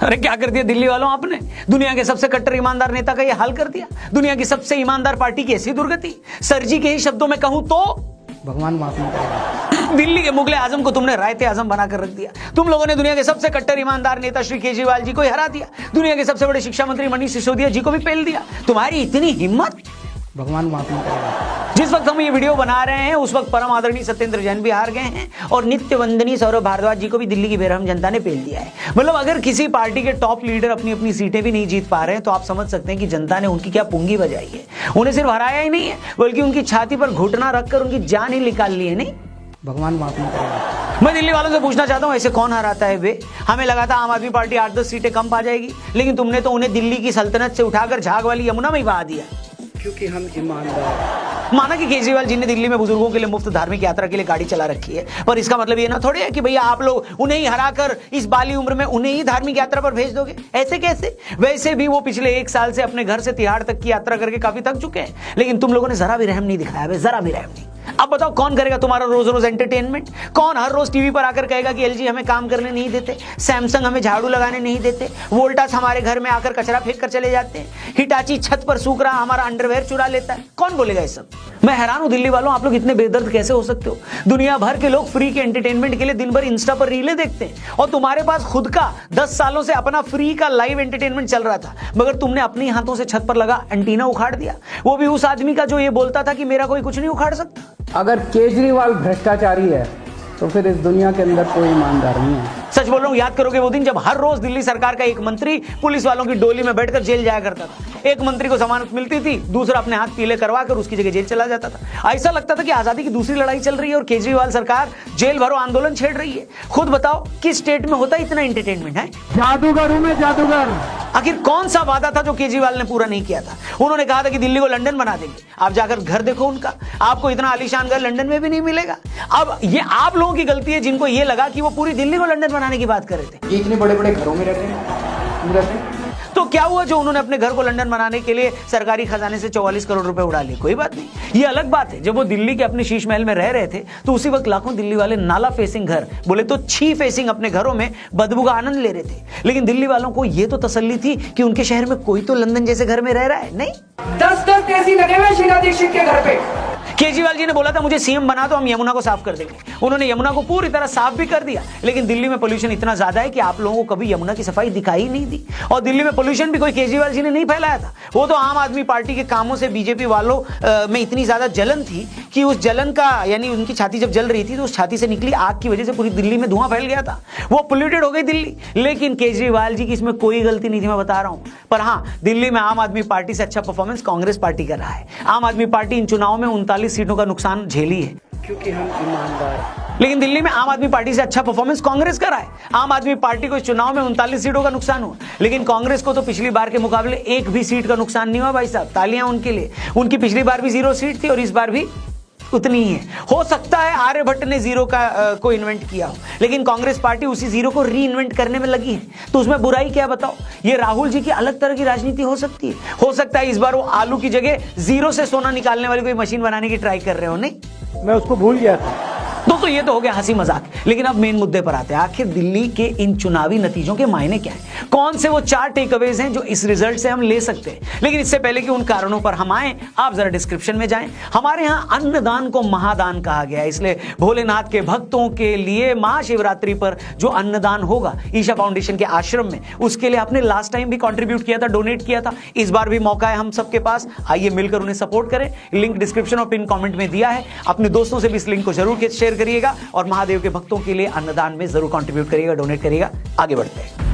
अरे क्या कर दिया दिल्ली वालों आपने? दुनिया के सबसे कट्टर ईमानदार नेता का ये हाल कर दिया। दुनिया की सबसे ईमानदार पार्टी की ऐसी दुर्गति। सर जी के ही शब्दों में कहूं तो भगवान माफ नहीं करेगा। दिल्ली के मुगले आजम को तुमने रायते आजम बनाकर रख दिया। तुम लोगों ने दुनिया के सबसे कट्टर ईमानदार नेता श्री केजरीवाल जी को हरा दिया। दुनिया के सबसे बड़े शिक्षा मंत्री मनीष सिसोदिया जी को भी पेल दिया। तुम्हारी इतनी हिम्मत, भगवान माफ नहीं करेगा। जिस वक्त हम ये वीडियो बना रहे हैं उस वक्त परम आदरणीय सत्येंद्र जैन भी हार गए हैं और नित्य वंदनीय सौरभ भारद्वाज जी को भी दिल्ली की बेरहम जनता ने पेल दिया है। मतलब अगर किसी पार्टी के टॉप लीडर अपनी अपनी सीटें भी नहीं जीत पा रहे हैं तो आप समझ सकते हैं कि जनता ने उनकी क्या पुंगी बजाई है। उन्हें सिर्फ हराया ही नहीं है बल्कि उनकी छाती पर घुटना रखकर उनकी जान ही निकाल ली है। नहीं, भगवान माफ नहीं करेगा। मैं दिल्ली वालों से पूछना चाहता हूं ऐसे कौन हराता है वे? हमें लगा था आम आदमी पार्टी 8-10 सीटें कम पा जाएगी, लेकिन तुमने तो उन्हें दिल्ली की सल्तनत से उठाकर झाग वाली यमुना में ही बहा दिया। क्योंकि हम ईमानदार। माना कि केजरीवाल जी ने दिल्ली में बुजुर्गों के लिए मुफ्त धार्मिक यात्रा के लिए गाड़ी चला रखी है, पर इसका मतलब ये ना थोड़ी है कि भैया आप लोग उन्हें ही हराकर इस बाली उम्र में उन्हें ही धार्मिक यात्रा पर भेज दोगे। ऐसे कैसे? वैसे भी वो पिछले 1 साल से अपने घर से तिहाड़ तक की यात्रा करके काफी थक चुके हैं, लेकिन तुम लोगों ने जरा भी रहम नहीं दिखाया, जरा भी रहम नहीं। अब बताओ कौन करेगा तुम्हारा रोज रोज एंटरटेनमेंट? कौन हर रोज टीवी पर आकर कहेगा कि एलजी हमें काम करने नहीं देते, सैमसंग हमें झाड़ू लगाने नहीं देते, वोल्टास हमारे घर में आकर कचरा फेंक कर चले जाते हैं, हिटाची छत पर सूख रहा हमारा अंडरवेयर चुरा लेता है? कौन बोलेगा ये सब? मैं हैरान हूं दिल्ली वालों, आप लोग इतने बेदर्द कैसे हो सकते हो? दुनिया भर के लोग फ्री के एंटरटेनमेंट के लिए दिन भर इंस्टा पर रीलें देखते हैं और तुम्हारे पास खुद का 10 सालों से अपना फ्री का लाइव एंटरटेनमेंट चल रहा था, मगर तुमने अपने हाथों से छत पर लगा एंटीना उखाड़ दिया। वो भी उस आदमी का जो ये बोलता था कि मेरा कोई कुछ नहीं उखाड़ सकता। अगर केजरीवाल भ्रष्टाचारी है तो फिर इस दुनिया के अंदर कोई ईमानदार नहीं है। सच बोल रहा हूं, याद करोगे वो दिन जब हर रोज दिल्ली सरकार का एक मंत्री पुलिस वालों की डोली में बैठकर जेल जाया करता था। एक मंत्री को जमानत मिलती थी, दूसरा अपने हाथ पीले करवा कर उसकी जगह जेल चला जाता था। ऐसा लगता था कि आजादी की दूसरी लड़ाई चल रही है और केजरीवाल सरकार जेल भरो आंदोलन छेड़ रही है। खुद बताओ किस स्टेट में होता है इतना एंटरटेनमेंट है? जादूगर हूं मैं, जादूगर। आखिर कौन सा वादा था जो केजरीवाल ने पूरा नहीं किया था? उन्होंने कहा था कि दिल्ली को लंदन बना देंगे। आप जाकर घर देखो उनका, आपको इतना आलीशान घर लंदन में भी नहीं मिलेगा। अब ये आप लोगों की गलती है जिनको ये लगा कि वो पूरी दिल्ली को लंदन बनाने की बात कर रहे थे। ये इतने बड़े बड़े घरों में रहते हैं। तो क्या हुआ जो उन्होंने अपने घर को लंदन बनाने के लिए सरकारी खजाने से 44 करोड़ रुपए उड़ा लिए? कोई बात नहीं, ये अलग बात है। जब वो दिल्ली के अपने शीश महल में रह रहे थे तो उसी वक्त लाखों दिल्ली वाले नाला फेसिंग घर, बोले तो छी फेसिंग अपने घरों में बदबू का आनंद ले रहे थे। लेकिन दिल्ली वालों को ये तो तसल्ली थी कि उनके शहर में कोई तो लंदन जैसे घर में रह रहा है। नहीं, 10 तेजी लगे हुए शीला दीक्षित के घर पे। केजरीवाल जी ने बोला था मुझे सीएम बना तो हम यमुना को साफ कर देंगे। उन्होंने यमुना को पूरी तरह साफ भी कर दिया, लेकिन दिल्ली में पोल्यूशन इतना ज्यादा है कि आप लोगों को कभी यमुना की सफाई दिखाई नहीं दी। और दिल्ली में पोल्यूशन भी कोई केजरीवाल जी ने नहीं फैलाया था, वो तो आम आदमी पार्टी के कामों से बीजेपी वालों में इतनी ज्यादा जलन थी कि उस जलन का यानी उनकी छाती जब जल रही थी तो उस छाती से निकली आग की वजह से पूरी दिल्ली में धुआं फैल गया था। वो पोल्यूटेड हो गई दिल्ली। लेकिन केजरीवाल जी की इसमें कोई गलती नहीं थी, मैं बता रहा हूं। पर हाँ, दिल्ली में आम आदमी पार्टी से अच्छा परफॉर्मेंस कांग्रेस पार्टी कर रहा है। आम आदमी पार्टी इन चुनाव में 39 सीटों का नुकसान झेली है, क्योंकि हम ईमानदार। लेकिन दिल्ली में आम आदमी पार्टी से अच्छा परफॉर्मेंस कांग्रेस का रहा है। आम आदमी पार्टी को इस चुनाव में 39 सीटों का नुकसान हुआ, लेकिन कांग्रेस को तो पिछली बार के मुकाबले एक भी सीट का नुकसान नहीं हुआ। भाई साहब, तालियां उनके लिए। उनकी पिछली बार भी 0 सीट थी और इस बार भी उतनी ही है। हो सकता है आर्यभट्ट ने जीरो को इन्वेंट किया हो, लेकिन कांग्रेस पार्टी उसी जीरो को री इन्वेंट करने में लगी है, तो उसमें बुराई क्या बताओ? ये राहुल जी की अलग तरह की राजनीति हो सकती है। हो सकता है इस बार वो आलू की जगह जीरो से सोना निकालने वाली कोई मशीन बनाने की ट्राई कर रहे हो। नहीं, मैं उसको भूल गया था। दोस्तों ये तो हो गया हंसी मजाक, लेकिन अब मेन मुद्दे पर आते हैं। आखिर दिल्ली के इन चुनावी नतीजों के मायने क्या है? कौन से वो 4 टेकअवेज हैं जो इस रिजल्ट से हम ले सकते हैं? लेकिन इससे पहले कि उन कारणों पर हम आए, आप जरा डिस्क्रिप्शन में जाएं। हमारे यहाँ अन्नदान को महादान कहा गया है, इसलिए भोलेनाथ के भक्तों के लिए महाशिवरात्रि पर जो अन्नदान होगा ईशा फाउंडेशन के आश्रम में, उसके लिए आपने लास्ट टाइम भी कंट्रीब्यूट किया था, डोनेट किया था। इस बार भी मौका है हम सबके पास, आइए मिलकर उन्हें सपोर्ट करें। लिंक डिस्क्रिप्शन और पिन कमेंट में दिया है। अपने दोस्तों से भी इस लिंक को जरूर शेयर करिएगा और महादेव के भक्तों के लिए अन्नदान में जरूर कंट्रीब्यूट करिएगा, डोनेट करिएगा। आगे बढ़ते हैं।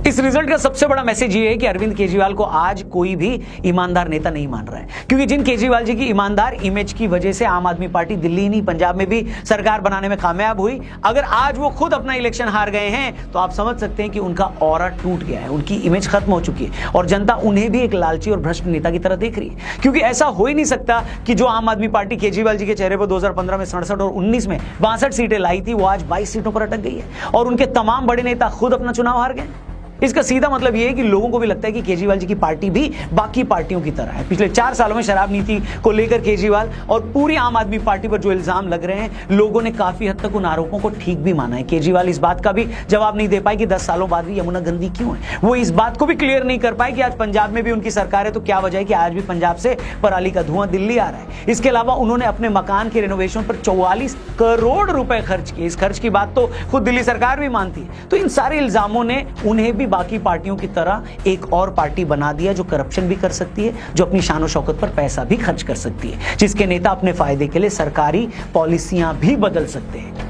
इस रिजल्ट का सबसे बड़ा मैसेज ये है कि अरविंद केजरीवाल को आज कोई भी ईमानदार नेता नहीं मान रहा है, क्योंकि जिन केजरीवाल जी की ईमानदार इमेज की वजह से आम आदमी पार्टी दिल्ली नहीं पंजाब में भी सरकार बनाने में कामयाब हुई, अगर आज वो खुद अपना इलेक्शन हार गए हैं तो आप समझ सकते हैं कि उनका ऑरा टूट गया है, उनकी इमेज खत्म हो चुकी है और जनता उन्हें भी एक लालची और भ्रष्ट नेता की तरह देख रही है। क्योंकि ऐसा हो ही नहीं सकता कि जो आम आदमी पार्टी केजरीवाल जी के चेहरे पर 2015 में 67 और 19 में 62 सीटें लाई थी, वो आज 22 सीटों पर अटक गई है और उनके तमाम बड़े नेता खुद अपना चुनाव हार गए। इसका सीधा मतलब यह है कि लोगों को भी लगता है कि केजरीवाल जी की पार्टी भी बाकी पार्टियों की तरह है। पिछले 4 सालों में शराब नीति को लेकर केजरीवाल और पूरी आम आदमी पार्टी पर जो इल्जाम लग रहे हैं, लोगों ने काफी हद तक उन आरोपों को ठीक भी माना है। केजरीवाल इस बात का भी जवाब नहीं दे पाए कि 10 सालों बाद भी यमुना गंदी क्यों है। वो इस बात को भी क्लियर नहीं कर पाए कि आज पंजाब में भी उनकी सरकार है तो क्या वजह है कि आज भी पंजाब से पराली का धुआं दिल्ली आ रहा है। इसके अलावा उन्होंने अपने मकान के रिनोवेशन पर 44 करोड़ रुपए खर्च किए। इस खर्च की बात तो खुद दिल्ली सरकार भी मानती है। तो इन सारे इल्जामों ने उन्हें भी बाकी पार्टियों की तरह एक और पार्टी बना दिया जो करप्शन भी कर सकती है, जो अपनी शान और शौकत पर पैसा भी खर्च कर सकती है, जिसके नेता अपने फायदे के लिए सरकारी पॉलिसियां भी बदल सकते हैं।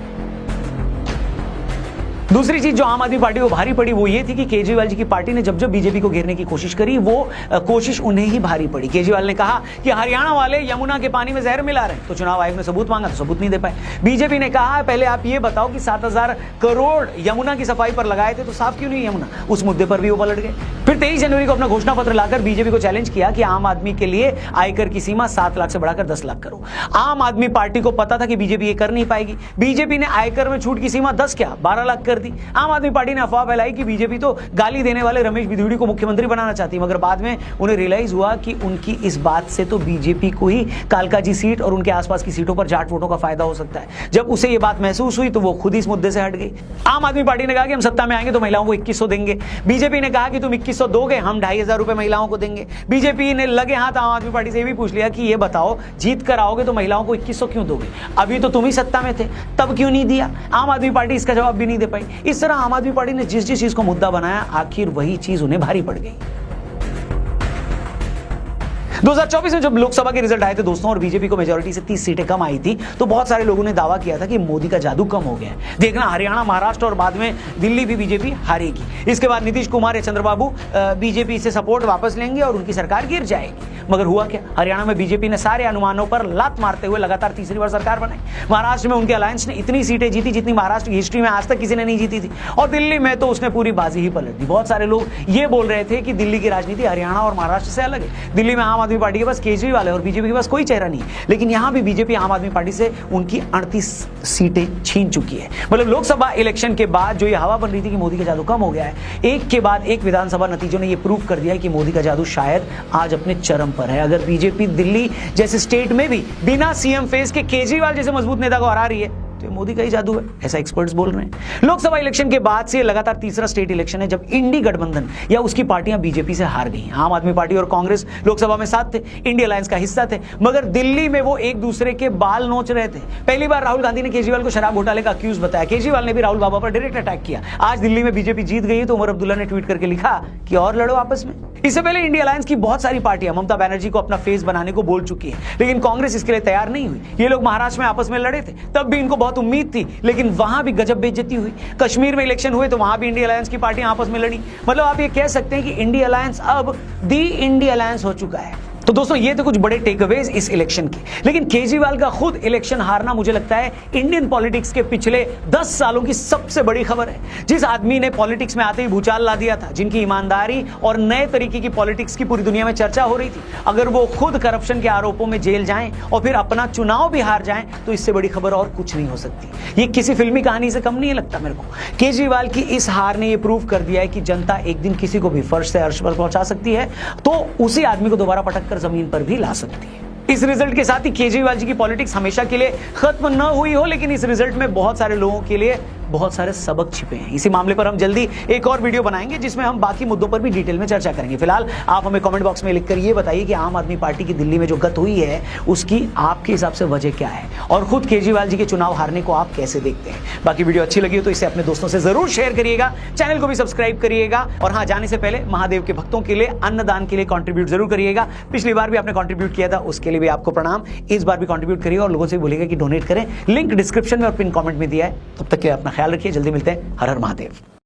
दूसरी चीज जो आम आदमी पार्टी को भारी पड़ी वो ये थी कि केजरीवाल जी की पार्टी ने जब जब बीजेपी को घेरने की कोशिश करी, वो कोशिश उन्हें ही भारी पड़ी। केजरीवाल ने कहा कि हरियाणा वाले यमुना के पानी में जहर मिला रहे हैं, तो चुनाव आयोग ने सबूत मांगा तो सबूत नहीं दे पाए। बीजेपी ने कहा पहले आप ये बताओ कि 7,000 करोड़ यमुना की सफाई पर लगाए थे तो साफ क्यों नहीं यमुना, उस मुद्दे पर भी वो पलट गए। फिर 23 जनवरी को अपना घोषणा पत्र लाकर बीजेपी को चैलेंज किया कि आम आदमी के लिए आयकर की सीमा 7 लाख से बढ़ाकर 10 लाख करो। आम आदमी पार्टी को पता था कि बीजेपी ये कर नहीं पाएगी। बीजेपी ने आयकर में छूट की सीमा 10 क्या 12 लाख कर दी। आम आदमी पार्टी ने अफवाह फैलाई कि बीजेपी तो गाली देने वाले रमेश बिधूड़ी को मुख्यमंत्री बनाना चाहती है, मगर बाद में उन्हें रियलाइज हुआ कि उनकी इस बात से तो बीजेपी को ही कालकाजी सीट और उनके आसपास की सीटों पर जाट वोटों का फायदा हो सकता है। जब उसे यह बात महसूस हुई तो वो खुद ही इस मुद्दे से हट गई। आम आदमी पार्टी ने कहा कि हम सत्ता में आएंगे तो महिलाओं को 2100 देंगे। बीजेपी ने कहा कि तुम 2100 दोगे, हम 2,500 रुपए महिलाओं को देंगे। बीजेपी ने लगे हाथ आम आदमी पार्टी से भी पूछ लिया कि ये बताओ जीत कर आओगे तो महिलाओं को 2100 क्यों दोगे, अभी तो तुम ही सत्ता में थे, तब क्यों नहीं दिया। आम आदमी पार्टी इसका जवाब भी नहीं दे पाई। इस तरह आम आदमी पार्टी ने जिस जिस चीज को मुद्दा बनाया, आखिर वही चीज उन्हें भारी पड़ गई। 2024 में जब लोकसभा के रिजल्ट आए थे दोस्तों और बीजेपी को मेजोरिटी से 30 सीटें कम आई थी, तो बहुत सारे लोगों ने दावा किया था कि मोदी का जादू कम हो गया है। देखना हरियाणा, महाराष्ट्र और बाद में दिल्ली भी बीजेपी हारेगी। इसके बाद नीतीश कुमार या चंद्रबाबू बीजेपी से सपोर्ट वापस लेंगे और उनकी सरकार गिर जाएगी। मगर हुआ क्या, हरियाणा में बीजेपी ने सारे अनुमानों पर लात मारते हुए लगातार तीसरी बार सरकार बनाई। महाराष्ट्र में उनके अलायंस ने इतनी सीटें जीती जितनी महाराष्ट्र की हिस्ट्री में आज तक किसी ने नहीं जीती थी, और दिल्ली में तो उसने पूरी बाजी ही पलट दी। बहुत सारे लोग ये बोल रहे थे कि दिल्ली की राजनीति हरियाणा और महाराष्ट्र से अलग है। दिल्ली में आम आदमी पार्टी के पास केजरीवाल है और बीजेपी के पास कोई चेहरा नहीं है, लेकिन यहां भी बीजेपी आम आदमी पार्टी से उनकी 38 सीटें छीन चुकी है। मतलब लोकसभा इलेक्शन के बाद जो ये हवा बन रही थी कि मोदी का जादू कम हो गया है, एक के बाद एक विधानसभा नतीजों ने ये प्रूव कर दिया है कि मोदी का जादू शायद आज अपने चरम पर है। अगर बीजेपी दिल्ली जैसे स्टेट में भी बिना सीएम फेस के केजरीवाल जैसे मजबूत नेता को हरा रही है तो ये मोदी का ही जादू है, ऐसा एक्सपर्ट्स बोल रहे हैं। लोकसभा इलेक्शन के बाद से लगातार तीसरा स्टेट इलेक्शन है जब इंडी गठबंधन या उसकी पार्टियां बीजेपी से हार गई। आम आदमी पार्टी और कांग्रेस लोकसभा में साथ थे, इंडिया अलायंस का हिस्सा थे, मगर दिल्ली में वो एक दूसरे के बाल नोच रहे थे। पहली बार राहुल गांधी ने केजरीवाल को शराब घोटाले का अक्यूज बताया, केजरीवाल ने भी राहुल बाबा पर डायरेक्ट अटैक किया। आज दिल्ली में बीजेपी जीत गई तो उमर अब्दुल्ला ने ट्वीट करके लिखा कि और लड़ो आपस में। इससे पहले इंडिया अलायंस की बहुत सारी पार्टियां ममता बनर्जी को अपना फेस बनाने को बोल चुकी है, लेकिन कांग्रेस इसके लिए तैयार नहीं हुई। ये लोग महाराष्ट्र में आपस में लड़े थे, तब भी इनको बहुत उम्मीद थी, लेकिन वहां भी गजब बेइज्जती हुई। कश्मीर में इलेक्शन हुए तो वहां भी इंडिया अलायंस की पार्टियां आपस में लड़ी। मतलब आप ये कह सकते हैं कि इंडिया अलायंस अब दी इंडिया अलायंस हो चुका है। तो दोस्तों ये तो कुछ बड़े टेकअवेज इस इलेक्शन के, लेकिन केजरीवाल का खुद इलेक्शन हारना मुझे लगता है इंडियन पॉलिटिक्स के पिछले 10 सालों की सबसे बड़ी खबर है। जिस आदमी ने पॉलिटिक्स में आते ही भूचाल ला दिया था, जिनकी ईमानदारी और नए तरीके की पॉलिटिक्स की पूरी दुनिया में चर्चा हो रही थी, अगर वो खुद करप्शन के आरोपों में जेल जाएं और फिर अपना चुनाव भी हार जाएं तो इससे बड़ी खबर और कुछ नहीं हो सकती। ये किसी फिल्मी कहानी से कम नहीं लगता मेरे को। केजरीवाल की इस हार ने यह प्रूव कर दिया है कि जनता एक दिन किसी को भी फर्श से अर्श पर पहुंचा सकती है तो उसी आदमी को दोबारा पटक कर जमीन पर भी ला सकती है। इस रिजल्ट के साथ ही केजरीवाल जी की पॉलिटिक्स हमेशा के लिए खत्म न हुई हो, लेकिन इस रिजल्ट में बहुत सारे लोगों के लिए बहुत सारे सबक छिपे हैं। इसी मामले पर हम जल्दी एक और वीडियो बनाएंगे जिसमें हम बाकी मुद्दों पर भी डिटेल में चर्चा करेंगे। फिलहाल आप हमें कमेंट बॉक्स में लिखकर ये बताइए कि आम आदमी पार्टी की दिल्ली में जो गत हुई है उसकी आपके हिसाब से वजह क्या है, और खुद केजरीवाल जी के चुनाव हारने को आप कैसे देखते हैं। बाकी वीडियो अच्छी लगी हो तो इसे अपने दोस्तों से जरूर शेयर करिएगा, चैनल को भी सब्सक्राइब करिएगा, और हाँ, जाने से पहले महादेव के भक्तों के लिए अन्नदान के लिए कॉन्ट्रीब्यूट जरूर करिएगा। पिछली बार भी आपने कॉन्ट्रीब्यूट किया था, उसके लिए भी आपको प्रणाम। इस बार भी कॉन्ट्रीब्यूट करिएगा और लोगों से बोलिएगा कि डोनेट करें। लिंक डिस्क्रिप्शन में और पिन कमेंट में दिया है। तब तक के लिए अपना ख्याल रखिए, जल्दी मिलते हैं। हर हर महादेव।